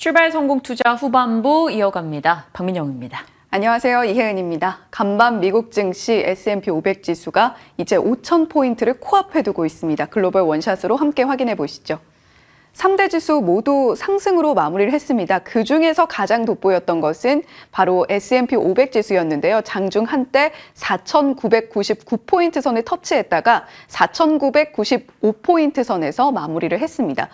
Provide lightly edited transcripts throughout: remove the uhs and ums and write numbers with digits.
출발 성공 투자 후반부 이어갑니다. 박민영입니다. 안녕하세요. 이혜은입니다. 간밤 미국 증시 S&P 500 지수가 이제 5,000포인트를 코앞에 두고 있습니다. 글로벌 원샷으로 함께 확인해 보시죠. 3대 지수 모두 상승으로 마무리를 했습니다. 그중에서 가장 돋보였던 것은 바로 S&P 500 지수였는데요. 장중 한때 4,999포인트 선을 터치했다가 4,995포인트 선에서 마무리를 했습니다.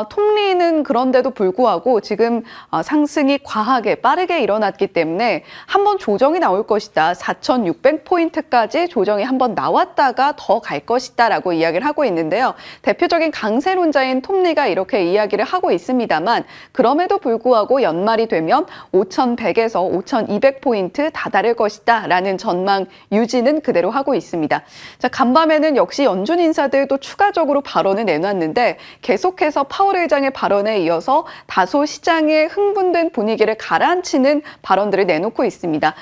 통리는 그런데도 불구하고 지금 상승이 과하게 빠르게 일어났기 때문에 한번 조정이 나올 것이다. 4,600포인트까지 조정이 한번 나왔다가 더 갈 것이다 라고 이야기를 하고 있는데요. 대표적인 강세론자인 톰리가 이렇게 이야기를 하고 있습니다만 그럼에도 불구하고 연말이 되면 5,100에서 5,200포인트 다다를 것이다 라는 전망 유지는 그대로 하고 있습니다. 자, 간밤에는 역시 연준 인사들도 추가적으로 발언을 내놨는데 계속해서 파월 의장의 발언에 이어서 다소 시장의 흥분된 분위기를 가라앉히는 발언들을 내놓고 있습니다.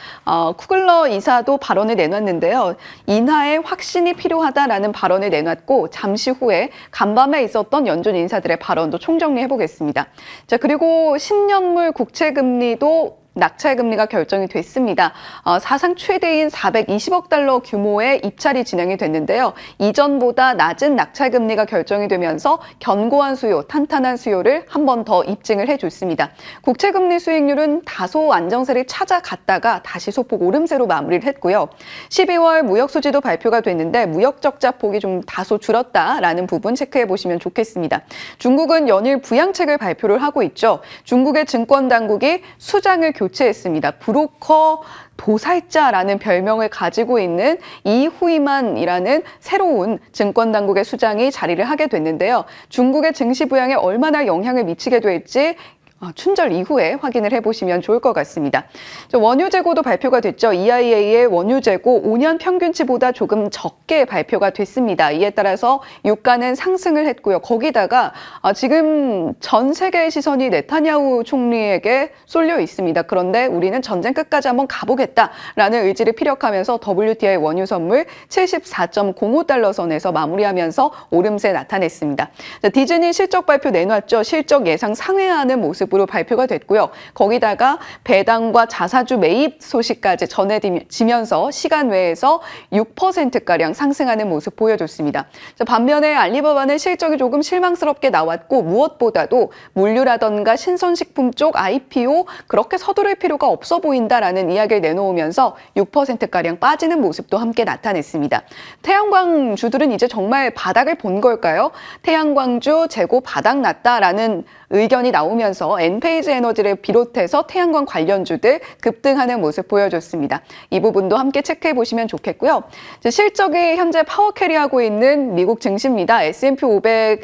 쿠글러 이사도 발언을 내놨는데요. 인하에 확신이 필요하다라는 발언을 내놨고 잠시 후에 간밤에 있었던 연준 인사들의 발언도 총정리해 보겠습니다. 자, 그리고 10년물 국채금리도 낙찰 금리가 결정이 됐습니다. 사상 최대인 420억 달러 규모의 입찰이 진행이 됐는데요. 이전보다 낮은 낙찰 금리가 결정이 되면서 견고한 수요, 탄탄한 수요를 한 번 더 입증을 해줬습니다. 국채 금리 수익률은 다소 안정세를 찾아갔다가 다시 소폭 오름세로 마무리를 했고요. 12월 무역 수지도 발표가 됐는데 무역 적자 폭이 좀 다소 줄었다라는 부분 체크해 보시면 좋겠습니다. 중국은 연일 부양책을 발표를 하고 있죠. 중국의 증권 당국이 수장을 교체했습니다. 브로커 도살자라는 별명을 가지고 있는 이후이만이라는 새로운 증권당국의 수장이 자리를 하게 됐는데요. 중국의 증시 부양에 얼마나 영향을 미치게 될지 춘절 이후에 확인을 해보시면 좋을 것 같습니다. 원유 재고도 발표가 됐죠. EIA의 원유 재고 5년 평균치보다 조금 적게 발표가 됐습니다. 이에 따라서 유가는 상승을 했고요. 거기다가 지금 전 세계의 시선이 네타냐후 총리에게 쏠려 있습니다. 그런데 우리는 전쟁 끝까지 한번 가보겠다라는 의지를 피력하면서 WTI 원유 선물 74.05달러 선에서 마무리하면서 오름세 나타냈습니다. 디즈니 실적 발표 내놨죠. 실적 예상 상회하는 모습 으로 발표가 됐고요. 거기다가 배당과 자사주 매입 소식까지 전해지면서 시간 외에서 6%가량 상승하는 모습 보여줬습니다. 반면에 알리바바는 실적이 조금 실망스럽게 나왔고 무엇보다도 물류라던가 신선식품 쪽 IPO 그렇게 서두를 필요가 없어 보인다라는 이야기를 내놓으면서 6%가량 빠지는 모습도 함께 나타냈습니다. 태양광주들은 이제 정말 바닥을 본 걸까요? 태양광주 재고 바닥 났다라는 의견이 나오면서 엔페이즈 에너지를 비롯해서 태양광 관련주들 급등하는 모습 보여줬습니다. 이 부분도 함께 체크해 보시면 좋겠고요. 실적이 현재 파워 캐리하고 있는 미국 증시입니다. S&P 500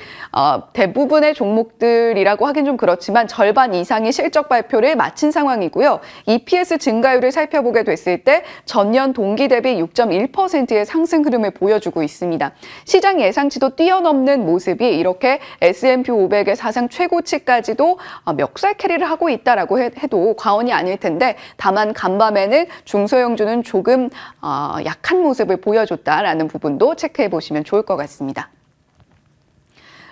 대부분의 종목들이라고 하긴 좀 그렇지만 절반 이상이 실적 발표를 마친 상황이고요. EPS 증가율을 살펴보게 됐을 때 전년 동기 대비 6.1%의 상승 흐름을 보여주고 있습니다. 시장 예상치도 뛰어넘는 모습이 이렇게 S&P 500의 사상 최고치까지도 멱살 캐리를 하고 있다라고 해도 과언이 아닐 텐데 다만 간밤에는 중소형주는 조금 약한 모습을 보여줬다라는 부분도 체크해 보시면 좋을 것 같습니다.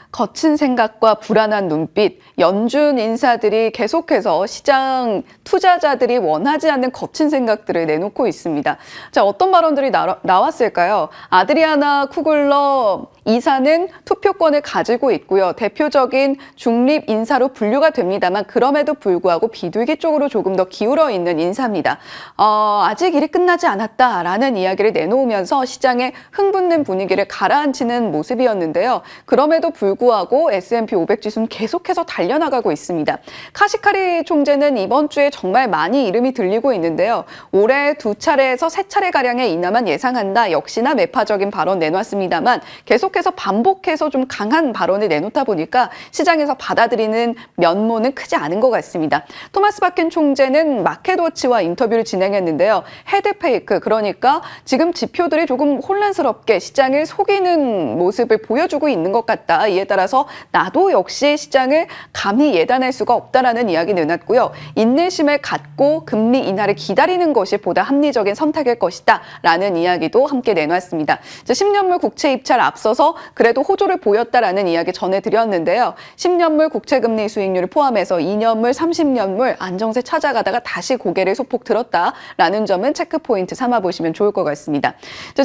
거친 생각과 불안한 눈빛, 연준 인사들이 계속해서 시장 투자자들이 원하지 않는 거친 생각들을 내놓고 있습니다. 자, 어떤 발언들이 나왔을까요? 아드리아나 쿠글러 이사는 투표권을 가지고 있고요. 대표적인 중립 인사로 분류가 됩니다만 그럼에도 불구하고 비둘기 쪽으로 조금 더 기울어 있는 인사입니다. 아직 일이 끝나지 않았다라는 이야기를 내놓으면서 시장의 흥분된 분위기를 가라앉히는 모습이었는데요. 그럼에도 불구하고 S&P 500 지수는 계속해서 달려나가고 있습니다. 카시카리 총재는 이번 주에 정말 많이 이름이 들리고 있는데요. 올해 2차례에서 3차례가량의 인하만 예상한다. 역시나 매파적인 발언 내놨습니다만 계속해서 반복해서 좀 강한 발언을 내놓다 보니까 시장에서 받아들이는 면모는 크지 않은 것 같습니다. 토마스 바켄 총재는 마켓워치와 인터뷰를 진행했는데요. 헤드페이크, 그러니까 지금 지표들이 조금 혼란스럽게 시장을 속이는 모습을 보여주고 있는 것 같다. 이에 따라서 나도 역시 시장을 감히 예단할 수가 없다라는 이야기 내놨고요. 인내심을 갖고 금리 인하를 기다리는 것이 보다 합리적인 선택일 것이다 라는 이야기도 함께 내놨습니다. 10년물 국채 입찰 앞서서 그래도 호조를 보였다라는 이야기 전해드렸는데요. 10년물 국채금리 수익률을 포함해서 2년물, 30년물 안정세 찾아가다가 다시 고개를 소폭 들었다라는 점은 체크포인트 삼아보시면 좋을 것 같습니다.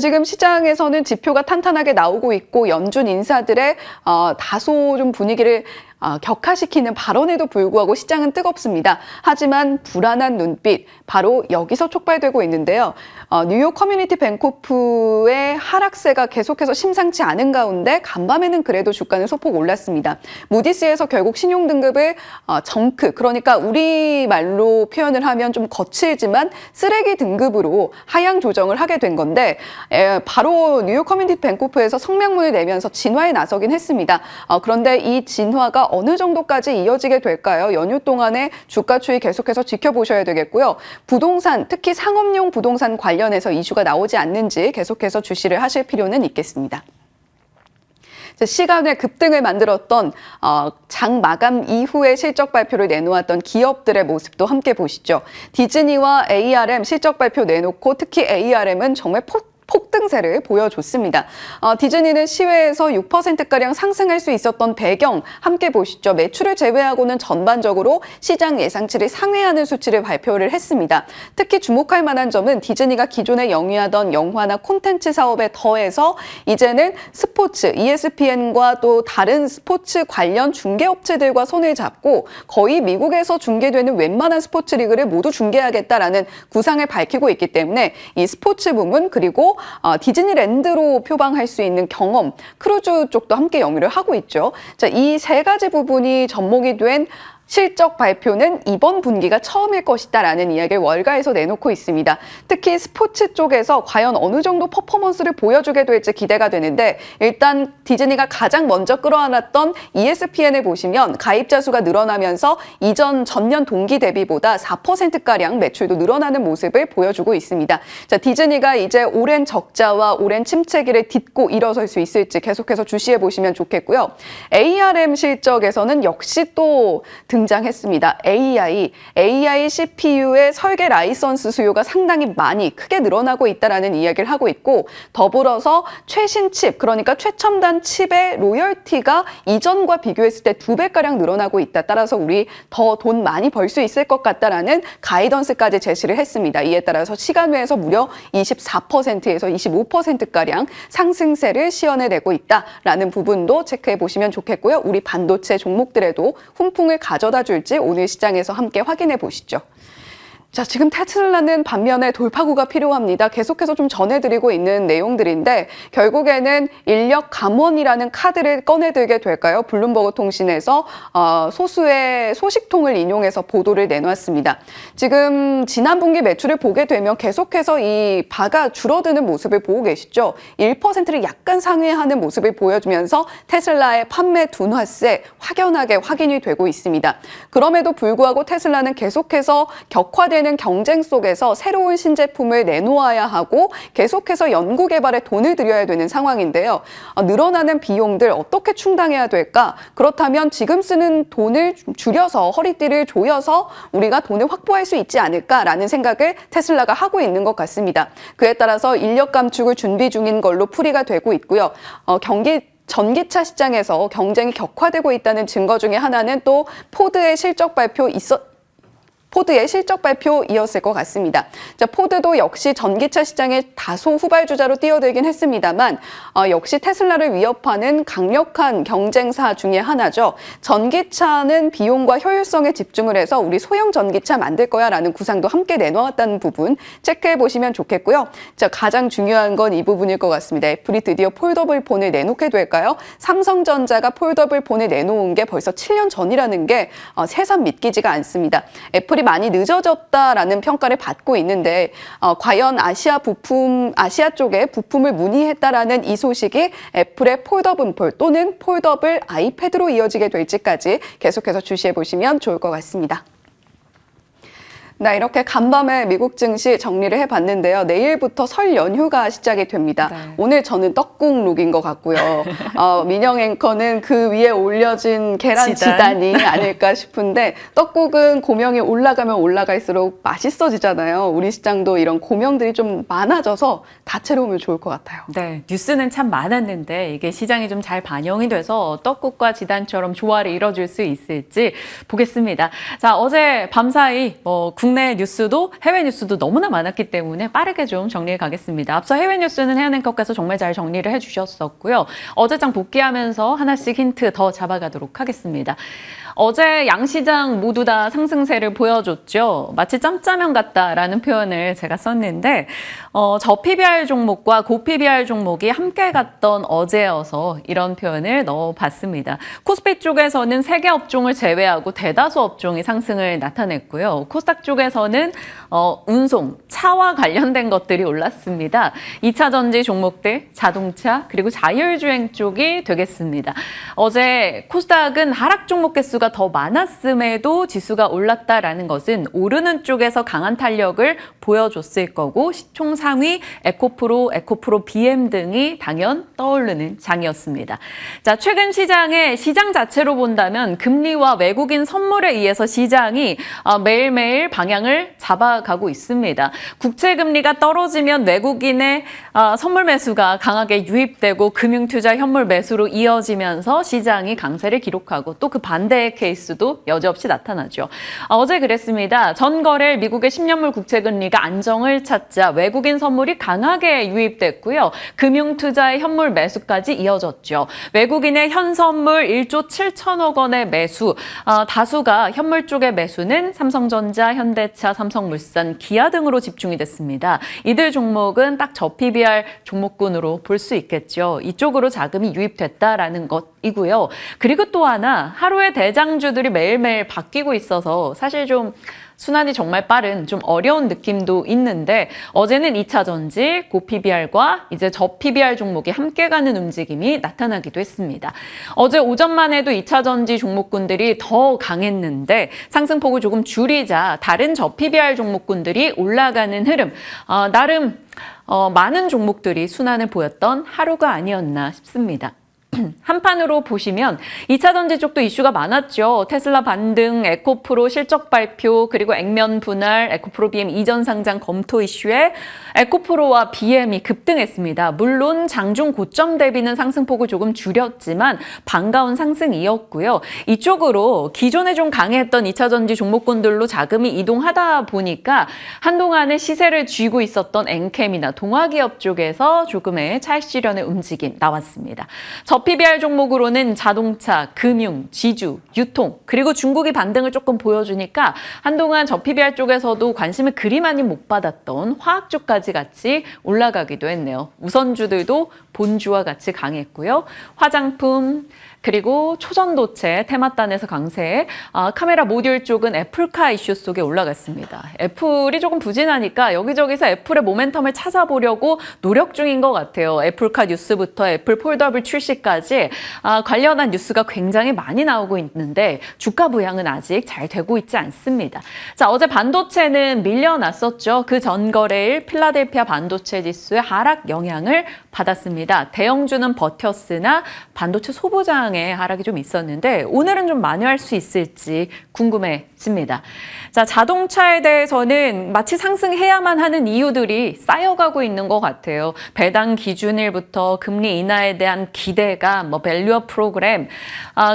지금 시장에서는 지표가 탄탄하게 나오고 있고 연준 인사들의 다소 좀 분위기를 격화시키는 발언에도 불구하고 시장은 뜨겁습니다. 하지만 불안한 눈빛 바로 여기서 촉발되고 있는데요. 뉴욕 커뮤니티 뱅코프의 하락세가 계속해서 심상치 않은 가운데 간밤에는 그래도 주가는 소폭 올랐습니다. 무디스에서 결국 신용등급을 정크, 그러니까 우리말로 표현을 하면 좀 거칠지만 쓰레기 등급으로 하향 조정을 하게 된 건데 바로 뉴욕 커뮤니티 뱅코프에서 성명문을 내면서 진화에 나서긴 했습니다. 그런데 이 진화가 어느 정도까지 이어지게 될까요? 연휴 동안에 주가 추이 계속해서 지켜보셔야 되겠고요. 부동산, 특히 상업용 부동산 관련해서 이슈가 나오지 않는지 계속해서 주시를 하실 필요는 있겠습니다. 시간의 급등을 만들었던 장 마감 이후에 실적 발표를 내놓았던 기업들의 모습도 함께 보시죠. 디즈니와 ARM 실적 발표 내놓고 특히 ARM은 정말 폭등세를 보여줬습니다. 디즈니는 시외에서 6%가량 상승할 수 있었던 배경 함께 보시죠. 매출을 제외하고는 전반적으로 시장 예상치를 상회하는 수치를 발표를 했습니다. 특히 주목할 만한 점은 디즈니가 기존에 영위하던 영화나 콘텐츠 사업에 더해서 이제는 스포츠, ESPN과 또 다른 스포츠 관련 중개업체들과 손을 잡고 거의 미국에서 중계되는 웬만한 스포츠 리그를 모두 중계하겠다라는 구상을 밝히고 있기 때문에 이 스포츠 부문 그리고 디즈니랜드로 표방할 수 있는 경험, 크루즈 쪽도 함께 영위를 하고 있죠. 이 세 가지 부분이 접목이 된 실적 발표는 이번 분기가 처음일 것이다라는 이야기를 월가에서 내놓고 있습니다. 특히 스포츠 쪽에서 과연 어느 정도 퍼포먼스를 보여주게 될지 기대가 되는데 일단 디즈니가 가장 먼저 끌어안았던 ESPN을 보시면 가입자 수가 늘어나면서 이전 전년 동기 대비보다 4%가량 매출도 늘어나는 모습을 보여주고 있습니다. 디즈니가 이제 오랜 적자와 오랜 침체기를 딛고 일어설 수 있을지 계속해서 주시해 보시면 좋겠고요. ARM 실적에서는 역시 또 등장했습니다. AI CPU의 설계 라이선스 수요가 상당히 많이 크게 늘어나고 있다는 이야기를 하고 있고 더불어서 최신 칩, 그러니까 최첨단 칩의 로열티가 이전과 비교했을 때 2배가량 늘어나고 있다. 따라서 우리 더 돈 많이 벌 수 있을 것 같다라는 가이던스까지 제시를 했습니다. 이에 따라서 시간 외에서 무려 24%에서 25%가량 상승세를 시연해내고 있다라는 부분도 체크해 보시면 좋겠고요. 우리 반도체 종목들에도 훈풍을 가져다 줄지 오늘 시장에서 함께 확인해 보시죠. 지금 테슬라는 반면에 돌파구가 필요합니다. 계속해서 좀 전해드리고 있는 내용들인데 결국에는 인력 감원이라는 카드를 꺼내들게 될까요? 블룸버그 통신에서 소수의 소식통을 인용해서 보도를 내놨습니다. 지금 지난 분기 매출을 보게 되면 계속해서 이 바가 줄어드는 모습을 보고 계시죠? 1%를 약간 상회하는 모습을 보여주면서 테슬라의 판매 둔화세 확연하게 확인이 되고 있습니다. 그럼에도 불구하고 테슬라는 계속해서 격화되는 경쟁 속에서 새로운 신제품을 내놓아야 하고 계속해서 연구 개발에 돈을 들여야 되는 상황인데요. 늘어나는 비용들 어떻게 충당해야 될까? 그렇다면 지금 쓰는 돈을 줄여서 허리띠를 조여서 우리가 돈을 확보할 수 있지 않을까라는 생각을 테슬라가 하고 있는 것 같습니다. 그에 따라서 인력 감축을 준비 중인 걸로 풀이가 되고 있고요. 전기차 시장에서 경쟁이 격화되고 있다는 증거 중에 하나는 또 포드의 실적 발표이었을 것 같습니다. 포드도 역시 전기차 시장에 다소 후발주자로 뛰어들긴 했습니다만 역시 테슬라를 위협하는 강력한 경쟁사 중에 하나죠. 전기차는 비용과 효율성에 집중을 해서 우리 소형 전기차 만들 거야 라는 구상도 함께 내놓았다는 부분 체크해 보시면 좋겠고요. 가장 중요한 건 이 부분일 것 같습니다. 애플이 드디어 폴더블 폰을 내놓게 될까요? 삼성전자가 폴더블 폰을 내놓은 게 벌써 7년 전이라는 게 새삼 믿기지가 않습니다. 애플이 많이 늦어졌다라는 평가를 받고 있는데 과연 아시아 쪽에 부품을 문의했다라는 이 소식이 애플의 폴더블 폰 또는 폴더블 아이패드로 이어지게 될지까지 계속해서 주시해 보시면 좋을 것 같습니다. 네, 이렇게 간밤에 미국 증시 정리를 해봤는데요. 내일부터 설 연휴가 시작이 됩니다. 네. 오늘 저는 떡국 룩인 것 같고요. 민영 앵커는 그 위에 올려진 계란 지단이 아닐까 싶은데 떡국은 고명이 올라가면 올라갈수록 맛있어지잖아요. 우리 시장도 이런 고명들이 좀 많아져서 다채로우면 좋을 것 같아요. 네, 뉴스는 참 많았는데 이게 시장이 좀 잘 반영이 돼서 떡국과 지단처럼 조화를 이뤄줄 수 있을지 보겠습니다. 자, 어제 밤사이 국내 뉴스도 해외 뉴스도 너무나 많았기 때문에 빠르게 좀 정리해 가겠습니다. 앞서 해외 뉴스는 혜연 앵커께서 정말 잘 정리를 해주셨었고요. 어제장 복귀하면서 하나씩 힌트 더 잡아가도록 하겠습니다. 어제 양시장 모두 다 상승세를 보여줬죠. 마치 짬짜면 같다라는 표현을 제가 썼는데 저 PBR 종목과 고 PBR 종목이 함께 갔던 어제여서 이런 표현을 넣어봤습니다. 코스피 쪽에서는 3개 업종을 제외하고 대다수 업종이 상승을 나타냈고요. 코스닥 쪽에서는 운송, 차와 관련된 것들이 올랐습니다. 2차 전지 종목들, 자동차, 그리고 자율주행 쪽이 되겠습니다. 어제 코스닥은 하락 종목 개수가 더 많았음에도 지수가 올랐다라는 것은 오르는 쪽에서 강한 탄력을 보여줬을 거고 시총 상위 에코프로 BM 등이 당연 떠오르는 장이었습니다. 자, 최근 시장의 시장 자체로 본다면 금리와 외국인 선물에 의해서 시장이 매일매일 방향을 잡아가고 있습니다. 국채금리가 떨어지면 외국인의 선물 매수가 강하게 유입되고 금융투자 현물 매수로 이어지면서 시장이 강세를 기록하고 또 그 반대의 케이스도 여지없이 나타나죠. 어제 그랬습니다. 전거래일 미국의 10년물 국채금리가 안정을 찾자 외국인 선물이 강하게 유입됐고요. 금융투자의 현물 매수까지 이어졌죠. 외국인의 현선물 1조 7천억 원의 매수, 다수가 현물 쪽의 매수는 삼성전자, 현대차, 삼성물산, 기아 등으로 집중이 됐습니다. 이들 종목은 딱 저 PBR 종목군으로 볼 수 있겠죠. 이쪽으로 자금이 유입됐다라는 것이고요. 그리고 또 하나 하루에 대장주들이 매일매일 바뀌고 있어서 사실 좀 순환이 정말 빠른 좀 어려운 느낌도 있는데 어제는 2차 전지, 고 PBR과 이제 저 PBR 종목이 함께 가는 움직임이 나타나기도 했습니다. 어제 오전만 해도 2차 전지 종목군들이 더 강했는데 상승폭을 조금 줄이자 다른 저 PBR 종목군들이 올라가는 흐름, 나름 많은 종목들이 순환을 보였던 하루가 아니었나 싶습니다. 한판으로 보시면 2차 전지 쪽도 이슈가 많았죠. 테슬라 반등, 에코프로 실적 발표, 그리고 액면 분할, 에코프로 BM 이전 상장 검토 이슈에 에코프로와 BM이 급등했습니다. 물론 장중 고점 대비는 상승폭을 조금 줄였지만 반가운 상승이었고요. 이쪽으로 기존에 좀 강했던 2차 전지 종목군들로 자금이 이동하다 보니까 한동안은 시세를 쥐고 있었던 엔캠이나 동화기업 쪽에서 조금의 차익 실현의 움직임 나왔습니다. 저 PBR 종목으로는 자동차, 금융, 지주, 유통, 그리고 중국이 반등을 조금 보여주니까 한동안 저 PBR 쪽에서도 관심을 그리 많이 못 받았던 화학 쪽까지 같이 올라가기도 했네요. 우선주들도 본주와 같이 강했고요. 화장품, 그리고 초전도체, 테마단에서 강세, 카메라 모듈 쪽은 애플카 이슈 속에 올라갔습니다. 애플이 조금 부진하니까 여기저기서 애플의 모멘텀을 찾아보려고 노력 중인 것 같아요. 애플카 뉴스부터 애플 폴더블 출시까지 관련한 뉴스가 굉장히 많이 나오고 있는데 주가 부양은 아직 잘 되고 있지 않습니다. 자, 어제 반도체는 밀려났었죠. 그 전거래일 필라델피아 반도체 지수의 하락 영향을 받았습니다. 대형주는 버텼으나 반도체 소부장의 하락이 좀 있었는데 오늘은 좀 만회할 수 있을지 궁금해집니다. 자, 자동차에 대해서는 마치 상승해야만 하는 이유들이 쌓여가고 있는 것 같아요. 배당 기준일부터 금리 인하에 대한 기대감, 밸류업 프로그램,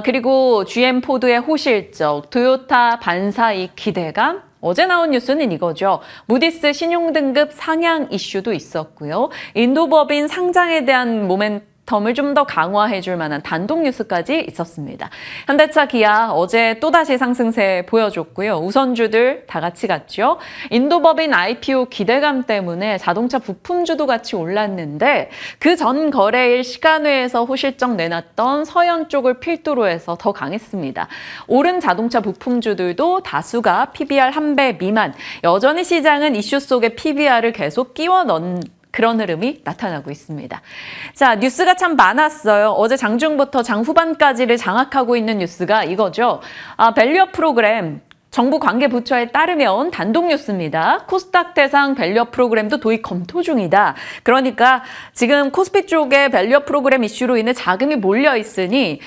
그리고 GM 포드의 호실적, 토요타 반사이익 기대감, 어제 나온 뉴스는 이거죠. 무디스 신용등급 상향 이슈도 있었고요. 인도법인 상장에 대한 모멘텀을 좀 더 강화해줄 만한 단독 뉴스까지 있었습니다. 현대차, 기아 어제 또다시 상승세 보여줬고요. 우선주들 다 같이 갔죠. 인도법인 IPO 기대감 때문에 자동차 부품주도 같이 올랐는데 그 전 거래일 시간외에서 호실적 내놨던 서현 쪽을 필두로 해서 더 강했습니다. 오른 자동차 부품주들도 다수가 PBR 1배 미만, 여전히 시장은 이슈 속에 PBR을 계속 끼워 넣는 그런 흐름이 나타나고 있습니다. 자, 뉴스가 참 많았어요. 어제 장중부터 장 후반까지를 장악하고 있는 뉴스가 이거죠. 밸류업 프로그램 정부 관계 부처에 따르면 단독 뉴스입니다. 코스닥 대상 밸류업 프로그램도 도입 검토 중이다. 그러니까 지금 코스피 쪽에 밸류업 프로그램 이슈로 인해 자금이 몰려 있으니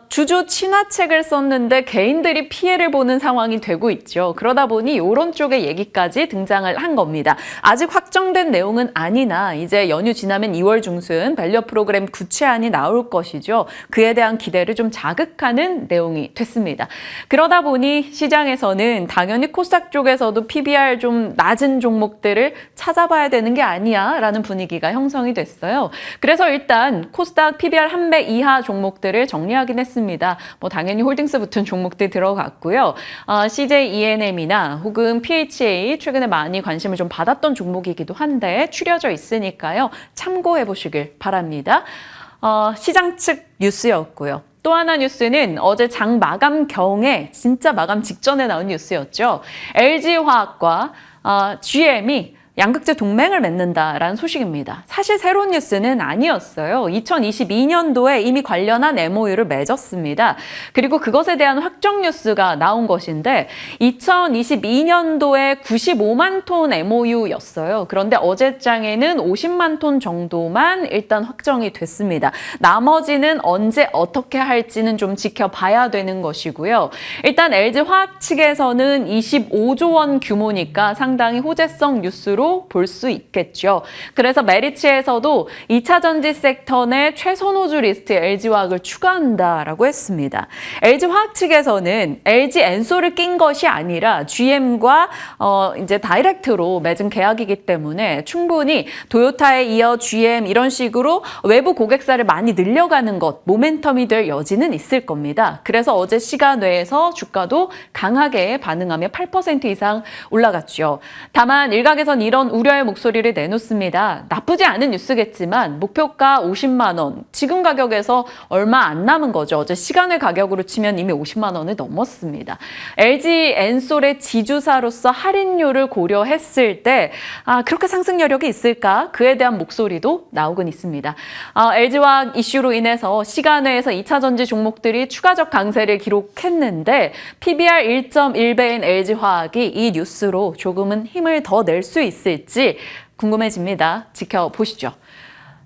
주주 친화책을 썼는데 개인들이 피해를 보는 상황이 되고 있죠. 그러다 보니 이런 쪽의 얘기까지 등장을 한 겁니다. 아직 확정된 내용은 아니나 이제 연휴 지나면 2월 중순 밸류업 프로그램 구체안이 나올 것이죠. 그에 대한 기대를 좀 자극하는 내용이 됐습니다. 그러다 보니 시장에서는 당연히 코스닥 쪽에서도 PBR 좀 낮은 종목들을 찾아봐야 되는 게 아니야 라는 분위기가 형성이 됐어요. 그래서 일단 코스닥 PBR 1배 이하 종목들을 정리하긴 했습니다. 뭐 당연히 홀딩스 붙은 종목들 들어갔고요. CJ ENM이나 혹은 PHA 최근에 많이 관심을 좀 받았던 종목이기도 한데 추려져 있으니까요. 참고해 보시길 바랍니다. 시장 측 뉴스였고요. 또 하나 뉴스는 어제 장 마감 경에 진짜 마감 직전에 나온 뉴스였죠. LG화학과 GM이 양극재 동맹을 맺는다라는 소식입니다. 사실 새로운 뉴스는 아니었어요. 2022년도에 이미 관련한 MOU를 맺었습니다. 그리고 그것에 대한 확정 뉴스가 나온 것인데 2022년도에 95만 톤 MOU였어요. 그런데 어제장에는 50만 톤 정도만 일단 확정이 됐습니다. 나머지는 언제 어떻게 할지는 좀 지켜봐야 되는 것이고요. 일단 LG화학 측에서는 25조 원 규모니까 상당히 호재성 뉴스로 볼 수 있겠죠. 그래서 메리츠에서도 2차 전지 섹터 내 최선호주 리스트에 LG화학을 추가한다라고 했습니다. LG화학 측에서는 LG 엔솔을 낀 것이 아니라 GM과 이제 다이렉트로 맺은 계약이기 때문에 충분히 도요타에 이어 GM 이런 식으로 외부 고객사를 많이 늘려가는 것, 모멘텀이 될 여지는 있을 겁니다. 그래서 어제 시간 외에서 주가도 강하게 반응하며 8% 이상 올라갔죠. 다만 일각에선 이런 우려의 목소리를 내놓습니다. 나쁘지 않은 뉴스겠지만 목표가 50만 원, 지금 가격에서 얼마 안 남은 거죠. 어제 시간의 가격으로 치면 이미 50만 원을 넘었습니다. LG 엔솔의 지주사로서 할인율을 고려했을 때 그렇게 상승 여력이 있을까? 그에 대한 목소리도 나오곤 있습니다. LG화학 이슈로 인해서 시간외에서 2차 전지 종목들이 추가적 강세를 기록했는데 PBR 1.1배인 LG화학이 이 뉴스로 조금은 힘을 더 낼 수 있을지 궁금해집니다. 지켜보시죠.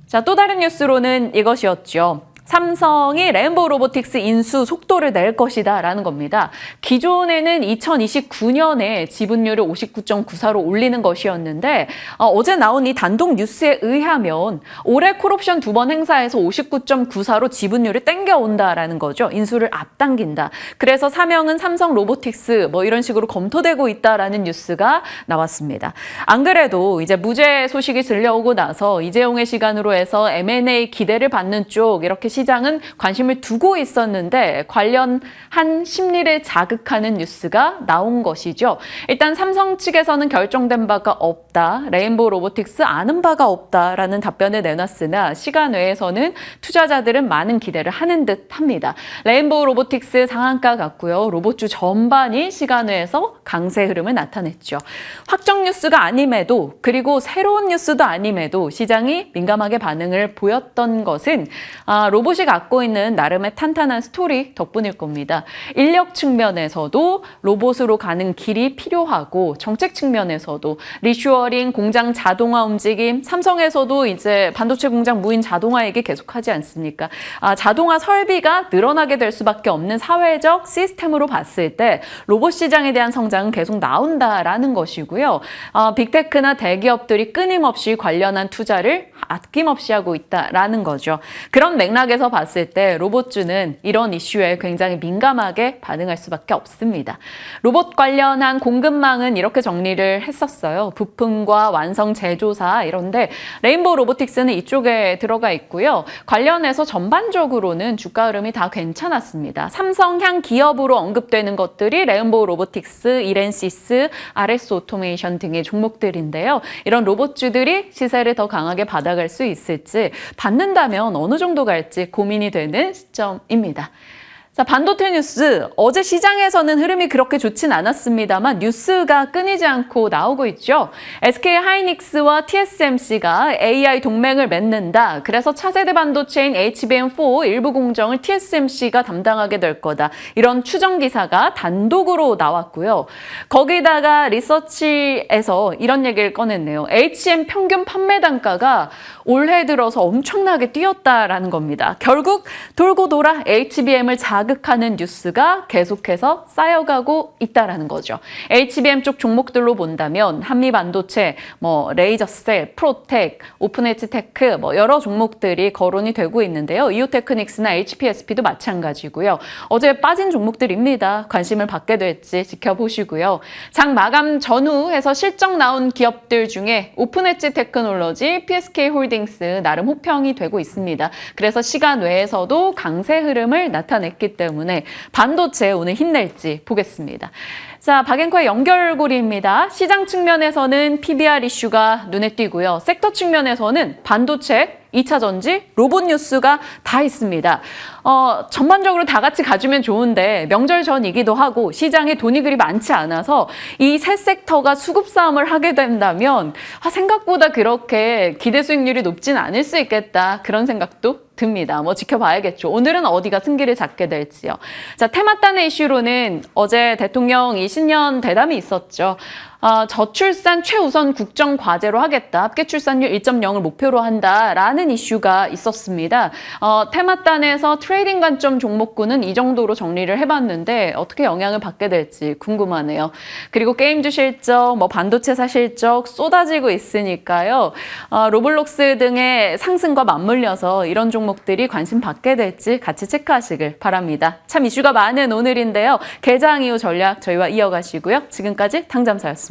자, 또 다른 뉴스로는 이것이었죠. 삼성이 레인보우 로보틱스 인수 속도를 낼 것이다 라는 겁니다. 기존에는 2029년에 지분율을 59.94로 올리는 것이었는데 어제 나온 이 단독 뉴스에 의하면 올해 콜옵션 2번 행사에서 59.94로 지분율을 땡겨온다라는 거죠. 인수를 앞당긴다. 그래서 사명은 삼성 로보틱스 뭐 이런 식으로 검토되고 있다라는 뉴스가 나왔습니다. 안 그래도 이제 무죄 소식이 들려오고 나서 이재용의 시간으로 해서 M&A 기대를 받는 쪽 이렇게 시장은 관심을 두고 있었는데 관련한 심리를 자극하는 뉴스가 나온 것이죠. 일단 삼성 측에서는 결정된 바가 없다. 레인보우 로보틱스 아는 바가 없다라는 답변을 내놨으나 시간 외에서는 투자자들은 많은 기대를 하는 듯합니다. 레인보우 로보틱스 상한가 같고요. 로봇주 전반이 시간 외에서 강세 흐름을 나타냈죠. 확정 뉴스가 아님에도 그리고 새로운 뉴스도 아님에도 시장이 민감하게 반응을 보였던 것은 로봇이 갖고 있는 나름의 탄탄한 스토리 덕분일 겁니다. 인력 측면에서도 로봇으로 가는 길이 필요하고 정책 측면에서도 리슈어링, 공장 자동화 움직임, 삼성에서도 이제 반도체 공장 무인 자동화 얘기 계속하지 않습니까? 자동화 설비가 늘어나게 될 수밖에 없는 사회적 시스템으로 봤을 때 로봇 시장에 대한 성장은 계속 나온다라는 것이고요. 빅테크나 대기업들이 끊임없이 관련한 투자를 아낌없이 하고 있다라는 거죠. 그런 맥락에서 봤을 때 로봇주는 이런 이슈에 굉장히 민감하게 반응할 수밖에 없습니다. 로봇 관련한 공급망은 이렇게 정리를 했었어요. 부품과 완성 제조사 이런데 레인보우 로보틱스는 이쪽에 들어가 있고요. 관련해서 전반적으로는 주가 흐름이 다 괜찮았습니다. 삼성향 기업으로 언급되는 것들이 레인보우 로보틱스, 이렌시스, RS 오토메이션 등의 종목들인데요. 이런 로봇주들이 시세를 더 강하게 받아갈 수 있을지 받는다면 어느 정도 갈지 고민이 되는 시점입니다. 자, 반도체 뉴스. 어제 시장에서는 흐름이 그렇게 좋진 않았습니다만 뉴스가 끊이지 않고 나오고 있죠. SK 하이닉스와 TSMC가 AI 동맹을 맺는다. 그래서 차세대 반도체인 HBM4 일부 공정을 TSMC가 담당하게 될 거다. 이런 추정 기사가 단독으로 나왔고요. 거기다가 리서치에서 이런 얘기를 꺼냈네요. HM 평균 판매 단가가 올해 들어서 엄청나게 뛰었다라는 겁니다. 결국 돌고 돌아 HBM을 자극하는 뉴스가 계속해서 쌓여가고 있다라는 거죠. HBM 쪽 종목들로 본다면 한미 반도체, 레이저셀, 프로텍, 오픈엣지 테크 여러 종목들이 거론이 되고 있는데요. 이오테크닉스나 HPSP도 마찬가지고요. 어제 빠진 종목들입니다. 관심을 받게 될지 지켜보시고요. 장 마감 전후해서 실적 나온 기업들 중에 오픈엣지 테크놀로지, PSK홀딩스 나름 호평이 되고 있습니다. 그래서 시간 외에서도 강세 흐름을 나타냈기 때문에 반도체 오늘 힘낼지 보겠습니다. 자, 박앵커의 연결고리입니다. 시장 측면에서는 PBR 이슈가 눈에 띄고요. 섹터 측면에서는 반도체, 2차 전지, 로봇 뉴스가 다 있습니다. 전반적으로 다 같이 가주면 좋은데 명절 전이기도 하고 시장에 돈이 그리 많지 않아서 이 세 섹터가 수급 싸움을 하게 된다면 생각보다 그렇게 기대 수익률이 높진 않을 수 있겠다. 그런 생각도 듭니다. 지켜봐야겠죠. 오늘은 어디가 승기를 잡게 될지요. 자, 테마단의 이슈로는 어제 대통령 신년 대담이 있었죠. 저출산 최우선 국정 과제로 하겠다. 합계 출산율 1.0을 목표로 한다라는 이슈가 있었습니다. 테마단에서 트레이딩 관점 종목군은 이 정도로 정리를 해봤는데 어떻게 영향을 받게 될지 궁금하네요. 그리고 게임주 실적, 반도체사 실적 쏟아지고 있으니까요. 로블록스 등의 상승과 맞물려서 이런 종목들이 관심 받게 될지 같이 체크하시길 바랍니다. 참 이슈가 많은 오늘인데요. 개장 이후 전략 저희와 이어가시고요. 지금까지 당잠사였습니다.